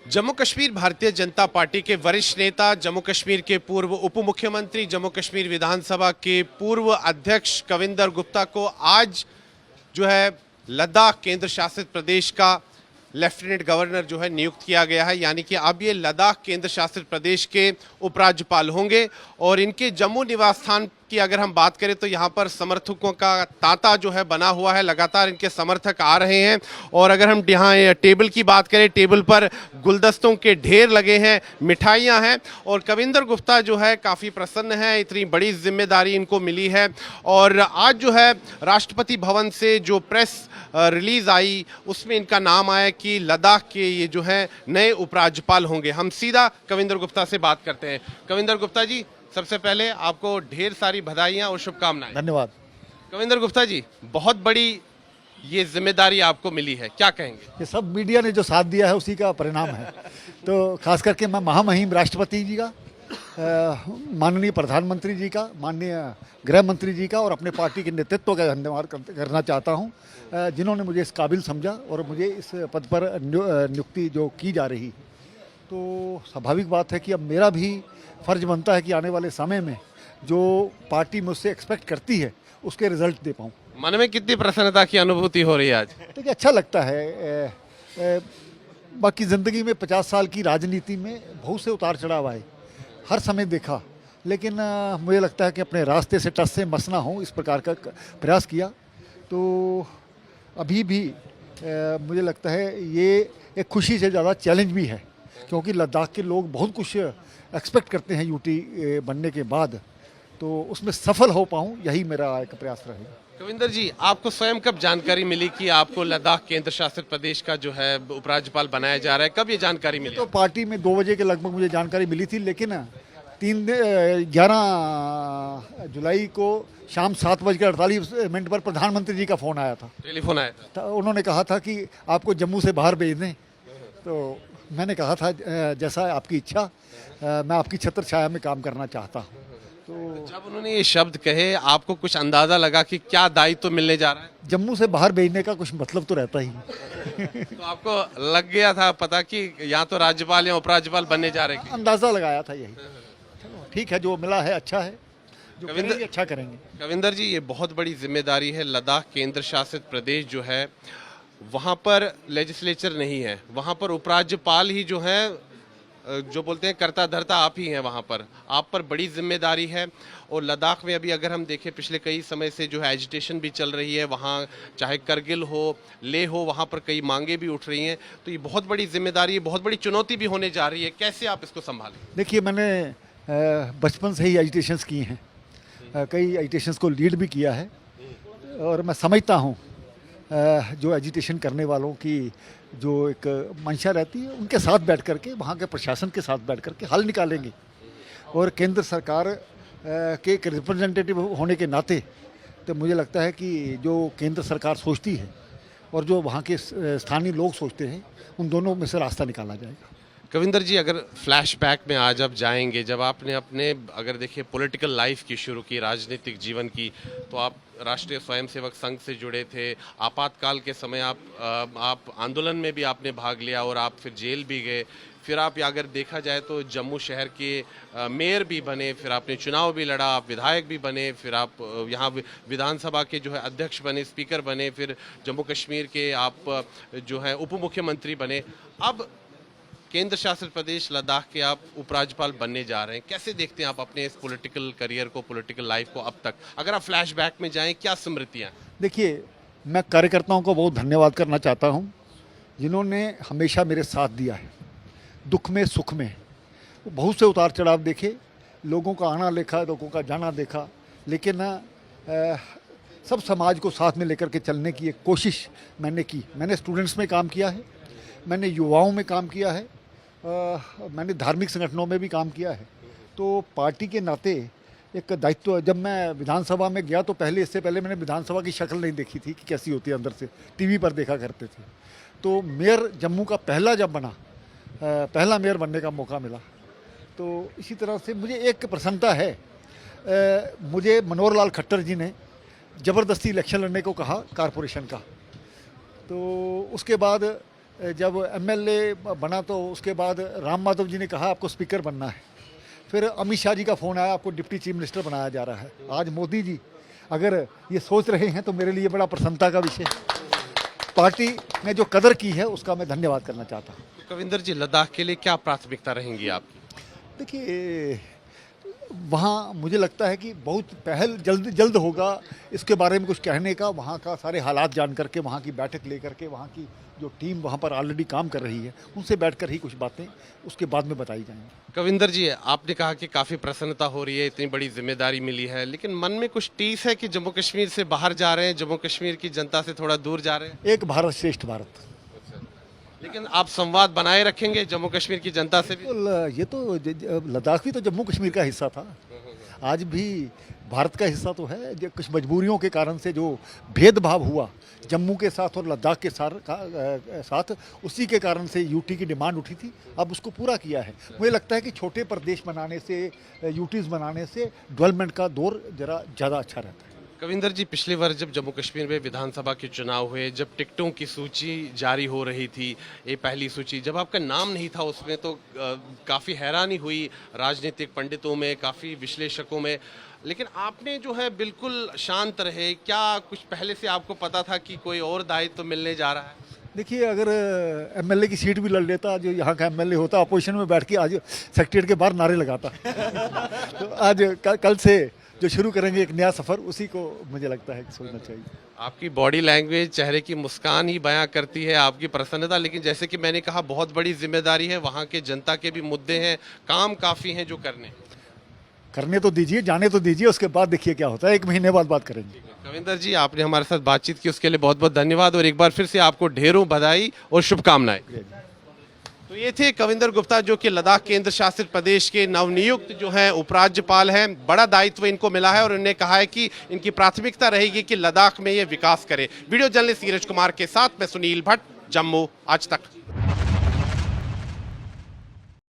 Jammu Kashmir Bharatiya Janata party के वरिष्ठ नेता, जम्मू कश्मीर के पूर्व उप मुख्यमंत्री, जम्मू कश्मीर विधानसभा के पूर्व अध्यक्ष कविंदर गुप्ता को आज जो है लद्दाख केंद्र शासित प्रदेश का लेफ्टिनेंट गवर्नर जो है नियुक्त किया गया है। यानी कि अब ये लद्दाख केंद्र शासित प्रदेश के उपराज्यपाल होंगे और इनके जम्मू निवास स्थान की अगर हम बात करें तो यहाँ पर समर्थकों का तांता जो है बना हुआ है, लगातार इनके समर्थक आ रहे हैं। और अगर हम यहाँ टेबल की बात करें, टेबल पर गुलदस्तों के ढेर लगे हैं, मिठाइयाँ हैं और कविंदर गुप्ता जो है काफ़ी प्रसन्न है, इतनी बड़ी जिम्मेदारी इनको मिली है। और आज जो है राष्ट्रपति भवन से जो प्रेस रिलीज आई उसमें इनका नाम आया कि लद्दाख के ये जो है नए उपराज्यपाल होंगे। हम सीधा कविंदर गुप्ता से बात करते हैं। कविंदर गुप्ता जी, सबसे पहले आपको ढेर सारी बधाइयां और शुभकामनाएं। धन्यवाद। कविंदर गुप्ता जी, बहुत बड़ी ये जिम्मेदारी आपको मिली है, क्या कहेंगे? ये सब मीडिया ने जो साथ दिया है उसी का परिणाम है। तो खास करके मैं महामहिम राष्ट्रपति जी का, माननीय प्रधानमंत्री जी का, माननीय गृह मंत्री जी का और अपने पार्टी के नेतृत्व का धन्यवाद करना चाहता हूं, जिन्होंने मुझे इस काबिल समझा और मुझे इस पद पर नियुक्ति जो की जा रही। तो स्वाभाविक बात है कि अब मेरा भी फ़र्ज बनता है कि आने वाले समय में जो पार्टी मुझसे एक्सपेक्ट करती है उसके रिजल्ट दे पाऊँ। मन में कितनी प्रसन्नता की अनुभूति हो रही है आज? देखिए, अच्छा लगता है। बाकी ज़िंदगी में 50 साल की राजनीति में बहुत से उतार चढ़ाव आए, हर समय देखा, लेकिन मुझे लगता है कि अपने रास्ते से टस से मस ना हो इस प्रकार का प्रयास किया। तो अभी भी मुझे लगता है ये एक खुशी से ज़्यादा चैलेंज भी है, क्योंकि लद्दाख के लोग बहुत कुछ एक्सपेक्ट करते हैं यूटी बनने के बाद। तो उसमें सफल हो पाऊँ, यही मेरा एक प्रयास रहेगा। कविंदर जी, आपको स्वयं कब जानकारी मिली कि आपको लद्दाख केंद्र शासित प्रदेश का जो है उपराज्यपाल बनाया जा रहा है? कब ये जानकारी मिली? तो पार्टी में 2 बजे के लगभग मुझे जानकारी मिली थी, लेकिन 11 जुलाई को शाम 7:48 पर प्रधानमंत्री जी का फ़ोन आया था, टेलीफोन आया था। उन्होंने कहा था कि आपको जम्मू से बाहर भेज दें। तो मैंने कहा था जैसा आपकी इच्छा, मैं आपकी छत्र छाया में काम करना चाहता हूँ। तो जब उन्होंने ये शब्द कहे, आपको कुछ अंदाजा लगा कि क्या दायित्व मिलने जा रहा है? जम्मू से बाहर भेजने का कुछ मतलब तो रहता ही तो आपको लग गया था पता कि या तो राज्यपाल या उपराज्यपाल बनने जा रहे हैं? अंदाजा लगाया था यही। चलो ठीक है, जो मिला है अच्छा है, जो करेंगे अच्छा करेंगे। कविंदर जी, ये बहुत बड़ी जिम्मेदारी है। लद्दाख केंद्र शासित प्रदेश जो है वहाँ पर लेजिस्लेचर नहीं है, वहाँ पर उपराज्यपाल ही जो है जो बोलते हैं कर्ता धर्ता आप ही हैं। वहाँ पर आप पर बड़ी जिम्मेदारी है। और लद्दाख में अभी अगर हम देखें, पिछले कई समय से जो है एजिटेशन भी चल रही है, वहाँ चाहे करगिल हो, लेह हो, वहाँ पर कई मांगे भी उठ रही हैं। तो ये बहुत बड़ी जिम्मेदारी है, बहुत बड़ी चुनौती भी होने जा रही है। कैसे आप इसको संभालें? देखिए, मैंने बचपन से ही एजिटेशंस की हैं, कई एजिटेशंस को लीड भी किया है और मैं समझता हूँ जो एजिटेशन करने वालों की जो एक मंशा रहती है, उनके साथ बैठ करके, वहाँ के प्रशासन के साथ बैठ करके हल निकालेंगे। और केंद्र सरकार के एक रिप्रेजेंटेटिव होने के नाते तो मुझे लगता है कि जो केंद्र सरकार सोचती है और जो वहाँ के स्थानीय लोग सोचते हैं, उन दोनों में से रास्ता निकाला जाएगा। कविंदर जी, अगर फ्लैशबैक में आज आप जाएंगे, जब आपने अपने अगर देखिए पॉलिटिकल लाइफ की शुरू की, राजनीतिक जीवन की, तो आप राष्ट्रीय स्वयंसेवक संघ से जुड़े थे। आपातकाल के समय आप आंदोलन में भी आपने भाग लिया और आप फिर जेल भी गए। फिर आप अगर देखा जाए तो जम्मू शहर के मेयर भी बने, फिर आपने चुनाव भी लड़ा, आप विधायक भी बने, फिर आप यहाँ विधानसभा के जो है अध्यक्ष बने, स्पीकर बने, फिर जम्मू कश्मीर के आप जो है उप मुख्यमंत्री बने। अब केंद्र शासित प्रदेश लद्दाख के आप उपराज्यपाल बनने जा रहे हैं। कैसे देखते हैं आप अपने इस पॉलिटिकल करियर को, पॉलिटिकल लाइफ को अब तक? अगर आप फ्लैशबैक में जाएं, क्या स्मृतियां? देखिए, मैं कार्यकर्ताओं को बहुत धन्यवाद करना चाहता हूँ, जिन्होंने हमेशा मेरे साथ दिया है, दुख में सुख में। बहुत से उतार चढ़ाव देखे, लोगों का आना देखा, लोगों का जाना देखा, लेकिन सब समाज को साथ में लेकर के चलने की एक कोशिश मैंने की। मैंने स्टूडेंट्स में काम किया है, मैंने युवाओं में काम किया है, मैंने धार्मिक संगठनों में भी काम किया है। तो पार्टी के नाते एक दायित्व, जब मैं विधानसभा में गया तो इससे पहले मैंने विधानसभा की शक्ल नहीं देखी थी कि कैसी होती है अंदर से, टीवी पर देखा करते थे। तो मेयर जम्मू का पहला मेयर बनने का मौका मिला। तो इसी तरह से मुझे एक प्रसन्नता है, मुझे मनोहर लाल खट्टर जी ने ज़बरदस्ती इलेक्शन लड़ने को कहा कारपोरेशन का। तो उसके बाद जब एमएलए बना तो उसके बाद राम माधव जी ने कहा आपको स्पीकर बनना है। फिर अमित शाह जी का फ़ोन आया, आपको डिप्टी चीफ मिनिस्टर बनाया जा रहा है। आज मोदी जी अगर ये सोच रहे हैं तो मेरे लिए बड़ा प्रसन्नता का विषय है। पार्टी ने जो कदर की है उसका मैं धन्यवाद करना चाहता हूँ। कविंदर जी, लद्दाख के लिए क्या प्राथमिकता रहेंगी आपकी? देखिए, वहाँ मुझे लगता है कि बहुत पहल जल्द जल्द होगा इसके बारे में कुछ कहने का। वहाँ का सारे हालात जान करके, वहाँ की बैठक लेकर के, वहाँ की जो टीम वहाँ पर ऑलरेडी काम कर रही है उनसे बैठकर ही कुछ बातें उसके बाद में बताई जाएंगी। कविंदर जी, आपने कहा कि काफ़ी प्रसन्नता हो रही है, इतनी बड़ी जिम्मेदारी मिली है, लेकिन मन में कुछ टीस है कि जम्मू कश्मीर से बाहर जा रहे हैं, जम्मू कश्मीर की जनता से थोड़ा दूर जा रहे हैं? एक भारत श्रेष्ठ भारत। लेकिन आप संवाद बनाए रखेंगे जम्मू कश्मीर की जनता से भी? बिल्कुल, ये तो लद्दाख भी तो जम्मू कश्मीर का हिस्सा था, आज भी भारत का हिस्सा तो है। जो कुछ मजबूरियों के कारण से जो भेदभाव हुआ जम्मू के साथ और लद्दाख के साथ उसी के कारण से यूटी की डिमांड उठी थी, अब उसको पूरा किया है। मुझे लगता है कि छोटे प्रदेश बनाने से, यूटीज़ बनाने से डेवलपमेंट का दौर जरा ज़्यादा अच्छा रहता है। कविंदर जी, पिछले वर्ष जब जम्मू कश्मीर में विधानसभा के चुनाव हुए, जब टिकटों की सूची जारी हो रही थी, ये पहली सूची, जब आपका नाम नहीं था उसमें तो काफ़ी हैरानी हुई राजनीतिक पंडितों में, काफ़ी विश्लेषकों में, लेकिन आपने जो है बिल्कुल शांत रहे। क्या कुछ पहले से आपको पता था कि कोई और दायित्व तो मिलने जा रहा है? देखिए, अगर एमएलए की सीट भी लड़ लेता, जो यहाँ का एमएलए होता, अपोजिशन में बैठ के आज सेक्रेटरीट के बाहर नारे लगाता तो आज कल से जो शुरू करेंगे एक नया सफ़र, उसी को मुझे लगता है कि सोचना चाहिए। आपकी बॉडी लैंग्वेज, चेहरे की मुस्कान ही बयां करती है आपकी प्रसन्नता, लेकिन जैसे कि मैंने कहा बहुत बड़ी जिम्मेदारी है, वहाँ के जनता के भी मुद्दे हैं, काम काफ़ी हैं जो करने तो दीजिए, जाने तो दीजिए, उसके बाद देखिए क्या होता है। 1 महीने बाद बात करेंगे। कविंदर जी, आपने हमारे साथ बातचीत की उसके लिए बहुत बहुत धन्यवाद, और एक बार फिर से आपको ढेरों बधाई और शुभकामनाएं। तो ये थे कविंदर गुप्ता, जो कि लद्दाख केंद्र शासित प्रदेश के नवनियुक्त जो हैं उपराज्यपाल हैं। बड़ा दायित्व इनको मिला है और उन्होंने कहा है कि इनकी प्राथमिकता रहेगी कि लद्दाख में ये विकास करे। वीडियो जर्नलिस्ट नीरज कुमार के साथ मैं सुनील भट्ट, जम्मू आज तक।